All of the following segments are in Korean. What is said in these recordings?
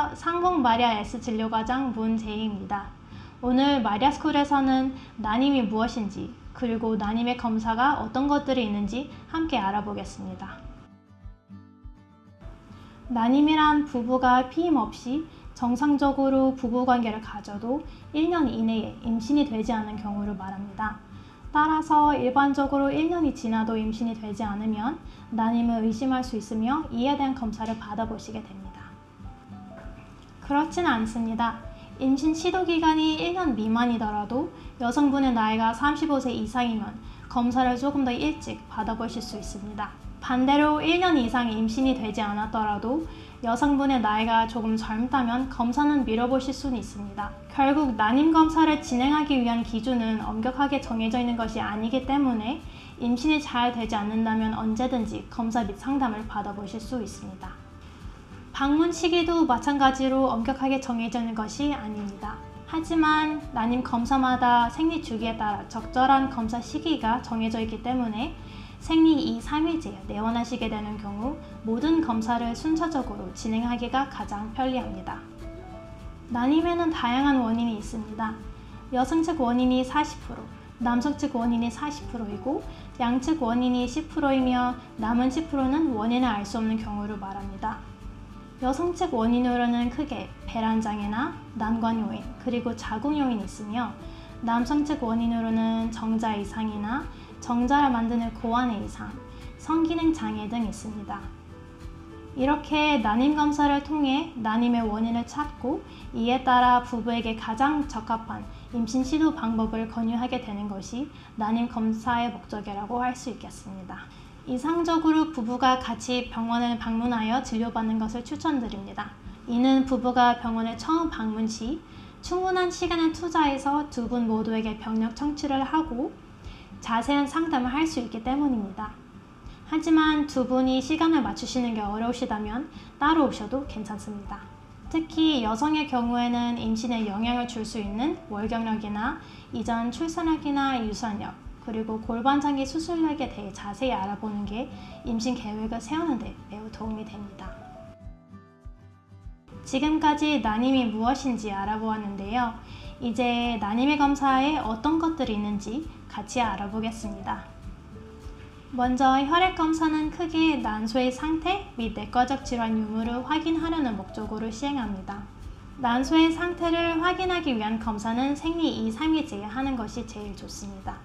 안녕하세요. 상봉 마리아 S 진료과장 문재희입니다. 오늘 마리아스쿨에서는 난임이 무엇인지 그리고 난임의 검사가 어떤 것들이 있는지 함께 알아보겠습니다. 난임이란 부부가 피임 없이 정상적으로 부부관계를 가져도 1년 이내에 임신이 되지 않은 경우를 말합니다. 따라서 일반적으로 1년이 지나도 임신이 되지 않으면 난임을 의심할 수 있으며 이에 대한 검사를 받아보시게 됩니다. 그렇지는 않습니다. 임신 시도 기간이 1년 미만이더라도 여성분의 나이가 35세 이상이면 검사를 조금 더 일찍 받아보실 수 있습니다. 반대로 1년 이상 임신이 되지 않았더라도 여성분의 나이가 조금 젊다면 검사는 미뤄보실 수는 있습니다. 결국 난임 검사를 진행하기 위한 기준은 엄격하게 정해져 있는 것이 아니기 때문에 임신이 잘 되지 않는다면 언제든지 검사 및 상담을 받아보실 수 있습니다. 방문 시기도 마찬가지로 엄격하게 정해져 있는 것이 아닙니다. 하지만 난임 검사마다 생리 주기에 따라 적절한 검사 시기가 정해져 있기 때문에 생리 2, 3일째에 내원하시게 되는 경우 모든 검사를 순차적으로 진행하기가 가장 편리합니다. 난임에는 다양한 원인이 있습니다. 여성 측 원인이 40%, 남성 측 원인이 40%이고 양측 원인이 10%이며 남은 10%는 원인을 알 수 없는 경우를 말합니다. 여성 측 원인으로는 크게 배란장애나 난관 요인, 그리고 자궁 요인이 있으며 남성 측 원인으로는 정자 이상이나 정자를 만드는 고환의 이상, 성기능 장애 등 있습니다. 이렇게 난임 검사를 통해 난임의 원인을 찾고 이에 따라 부부에게 가장 적합한 임신 시도 방법을 권유하게 되는 것이 난임 검사의 목적이라고 할 수 있겠습니다. 이상적으로 부부가 같이 병원을 방문하여 진료받는 것을 추천드립니다. 이는 부부가 병원에 처음 방문 시 충분한 시간을 투자해서 두 분 모두에게 병력 청취를 하고 자세한 상담을 할 수 있기 때문입니다. 하지만 두 분이 시간을 맞추시는 게 어려우시다면 따로 오셔도 괜찮습니다. 특히 여성의 경우에는 임신에 영향을 줄 수 있는 월경력이나 이전 출산력이나 유산력, 그리고 골반장기 수술력에 대해 자세히 알아보는 게 임신 계획을 세우는 데 매우 도움이 됩니다. 지금까지 난임이 무엇인지 알아보았는데요. 이제 난임의 검사에 어떤 것들이 있는지 같이 알아보겠습니다. 먼저 혈액 검사는 크게 난소의 상태 및 내과적 질환 유무를 확인하려는 목적으로 시행합니다. 난소의 상태를 확인하기 위한 검사는 생리 2, 3일째에 하는 것이 제일 좋습니다.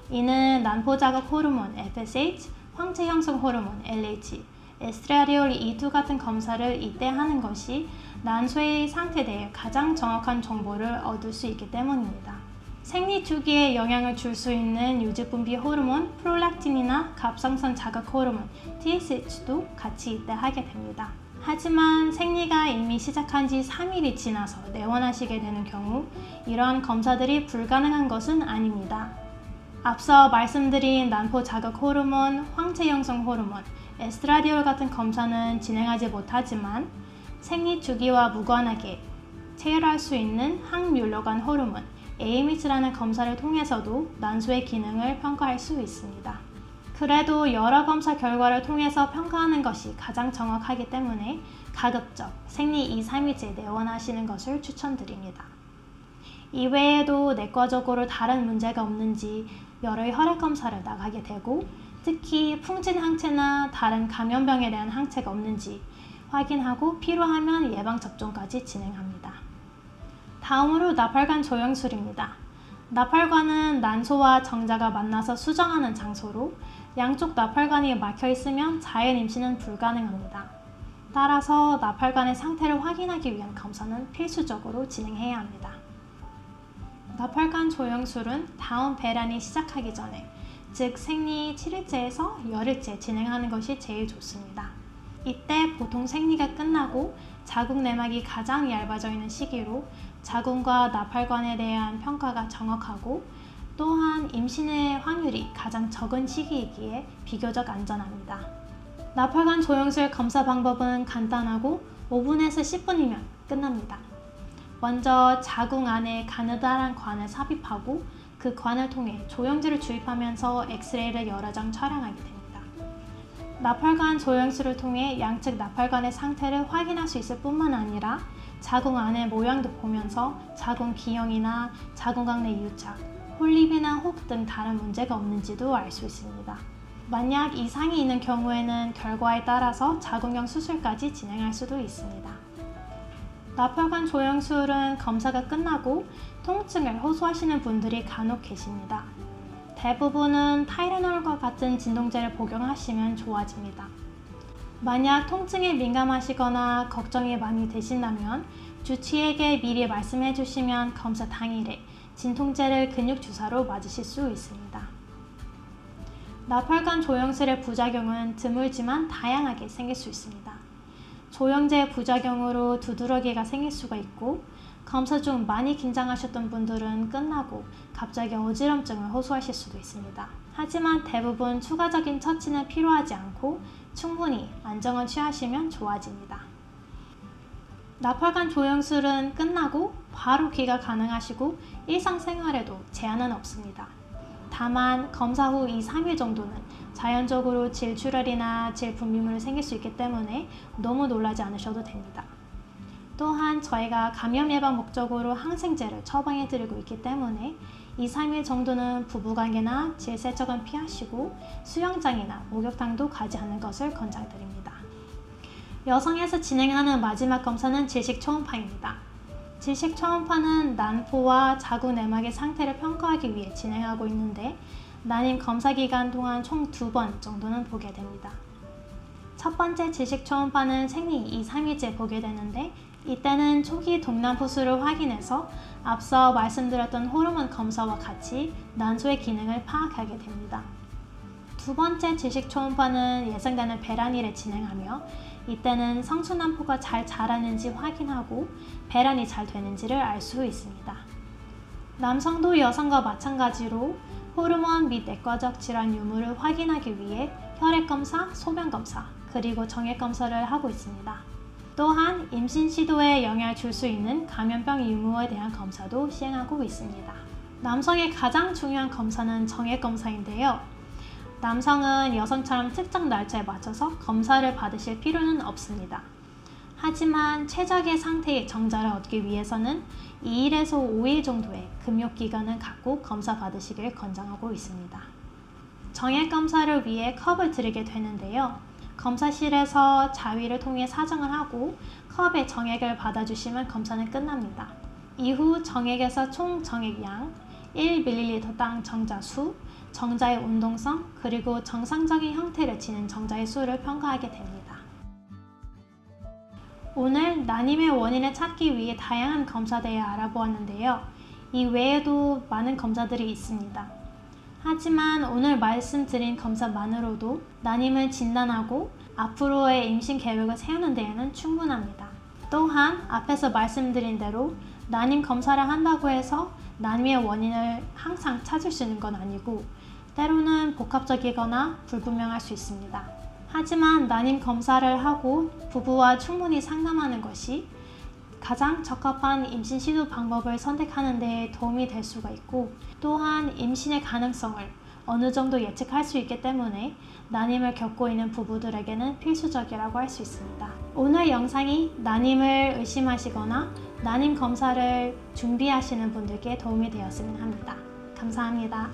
이는 난포자극 호르몬 FSH, 황체 형성 호르몬 LH, 에스트라디올 E2 같은 검사를 이때 하는 것이 난소의 상태에 대해 가장 정확한 정보를 얻을 수 있기 때문입니다. 생리 주기에 영향을 줄 수 있는 유지분비 호르몬 프롤락틴이나 갑상선 자극 호르몬 TSH도 같이 이때 하게 됩니다. 하지만 생리가 이미 시작한 지 3일이 지나서 내원하시게 되는 경우 이러한 검사들이 불가능한 것은 아닙니다. 앞서 말씀드린 난포 자극 호르몬, 황체 형성 호르몬, 에스트라디올 같은 검사는 진행하지 못하지만 생리 주기와 무관하게 체열할 수 있는 항뮬러간 호르몬 AMH라는 검사를 통해서도 난소의 기능을 평가할 수 있습니다. 그래도 여러 검사 결과를 통해서 평가하는 것이 가장 정확하기 때문에 가급적 생리 2, 3일째 내원하시는 것을 추천드립니다. 이외에도 내과적으로 다른 문제가 없는지 여러 혈액 검사를 나가게 되고 특히 풍진 항체나 다른 감염병에 대한 항체가 없는지 확인하고 필요하면 예방접종까지 진행합니다. 다음으로 나팔관 조영술입니다. 나팔관은 난소와 정자가 만나서 수정하는 장소로 양쪽 나팔관이 막혀 있으면 자연 임신은 불가능합니다. 따라서 나팔관의 상태를 확인하기 위한 검사는 필수적으로 진행해야 합니다. 나팔관 조영술은 다음 배란이 시작하기 전에, 즉 생리 7일째에서 열흘째 진행하는 것이 제일 좋습니다. 이때 보통 생리가 끝나고 자궁 내막이 가장 얇아져 있는 시기로 자궁과 나팔관에 대한 평가가 정확하고 또한 임신의 확률이 가장 적은 시기이기에 비교적 안전합니다. 나팔관 조영술 검사 방법은 간단하고 5분에서 10분이면 끝납니다. 먼저 자궁 안에 가느다란 관을 삽입하고 그 관을 통해 조영제를 주입하면서 엑스레이를 여러 장 촬영하게 됩니다. 나팔관 조영술을 통해 양측 나팔관의 상태를 확인할 수 있을 뿐만 아니라 자궁 안의 모양도 보면서 자궁 기형이나 자궁곽 내 유착, 홀립이나 혹 등 다른 문제가 없는지도 알 수 있습니다. 만약 이상이 있는 경우에는 결과에 따라서 자궁경 수술까지 진행할 수도 있습니다. 납혈관 조영술은 검사가 끝나고 통증을 호소하시는 분들이 간혹 계십니다. 대부분은 타이레놀과 같은 진통제를 복용하시면 좋아집니다. 만약 통증에 민감하시거나 걱정이 많이 되신다면 주치의에게 미리 말씀해 주시면 검사 당일에 진통제를 근육 주사로 맞으실 수 있습니다. 납혈관 조영술의 부작용은 드물지만 다양하게 생길 수 있습니다. 조영제의 부작용으로 두드러기가 생길 수가 있고, 검사 중 많이 긴장하셨던 분들은 끝나고 갑자기 어지럼증을 호소하실 수도 있습니다. 하지만 대부분 추가적인 처치는 필요하지 않고 충분히 안정을 취하시면 좋아집니다. 납혈관 조영술은 끝나고 바로 귀가 가능하시고 일상생활에도 제한은 없습니다. 다만 검사 후 2-3일 정도는 자연적으로 질출혈이나 질분비물이 생길 수 있기 때문에 너무 놀라지 않으셔도 됩니다. 또한 저희가 감염 예방 목적으로 항생제를 처방해 드리고 있기 때문에 2-3일 정도는 부부관계나 질세척은 피하시고 수영장이나 목욕탕도 가지 않는 것을 권장드립니다. 여성에서 진행하는 마지막 검사는 질식 초음파입니다. 질식 초음파는 난포와 자궁 내막의 상태를 평가하기 위해 진행하고 있는데, 난임 검사 기간 동안 총 2번 정도는 보게 됩니다. 첫 번째 질식 초음파는 생리 2-3일째 보게 되는데, 이때는 초기 동남포수를 확인해서 앞서 말씀드렸던 호르몬 검사와 같이 난소의 기능을 파악하게 됩니다. 두 번째 질식 초음파는 예상되는 배란일에 진행하며, 이때는 성수난포가 잘 자라는지 확인하고 배란이 잘 되는지를 알 수 있습니다. 남성도 여성과 마찬가지로 호르몬 및 내과적 질환 유무를 확인하기 위해 혈액검사, 소변검사, 그리고 정액검사를 하고 있습니다. 또한 임신 시도에 영향을 줄 수 있는 감염병 유무에 대한 검사도 시행하고 있습니다. 남성의 가장 중요한 검사는 정액검사인데요. 남성은 여성처럼 특정 날짜에 맞춰서 검사를 받으실 필요는 없습니다. 하지만 최적의 상태의 정자를 얻기 위해서는 2일에서 5일 정도의 금욕기간을 갖고 검사 받으시길 권장하고 있습니다. 정액검사를 위해 컵을 드리게 되는데요. 검사실에서 자위를 통해 사정을 하고 컵에 정액을 받아주시면 검사는 끝납니다. 이후 정액에서 총 정액량, 1ml당 정자 수, 정자의 운동성, 그리고 정상적인 형태를 지닌 정자의 수를 평가하게 됩니다. 오늘 난임의 원인을 찾기 위해 다양한 검사에 대해 알아보았는데요. 이 외에도 많은 검사들이 있습니다. 하지만 오늘 말씀드린 검사만으로도 난임을 진단하고 앞으로의 임신 계획을 세우는 데에는 충분합니다. 또한 앞에서 말씀드린 대로 난임 검사를 한다고 해서 난임의 원인을 항상 찾을 수 있는 건 아니고 때로는 복합적이거나 불분명할 수 있습니다. 하지만 난임 검사를 하고 부부와 충분히 상담하는 것이 가장 적합한 임신 시도 방법을 선택하는 데 도움이 될 수가 있고, 또한 임신의 가능성을 어느 정도 예측할 수 있기 때문에 난임을 겪고 있는 부부들에게는 필수적이라고 할 수 있습니다. 오늘 영상이 난임을 의심하시거나 난임 검사를 준비하시는 분들께 도움이 되었으면 합니다. 감사합니다.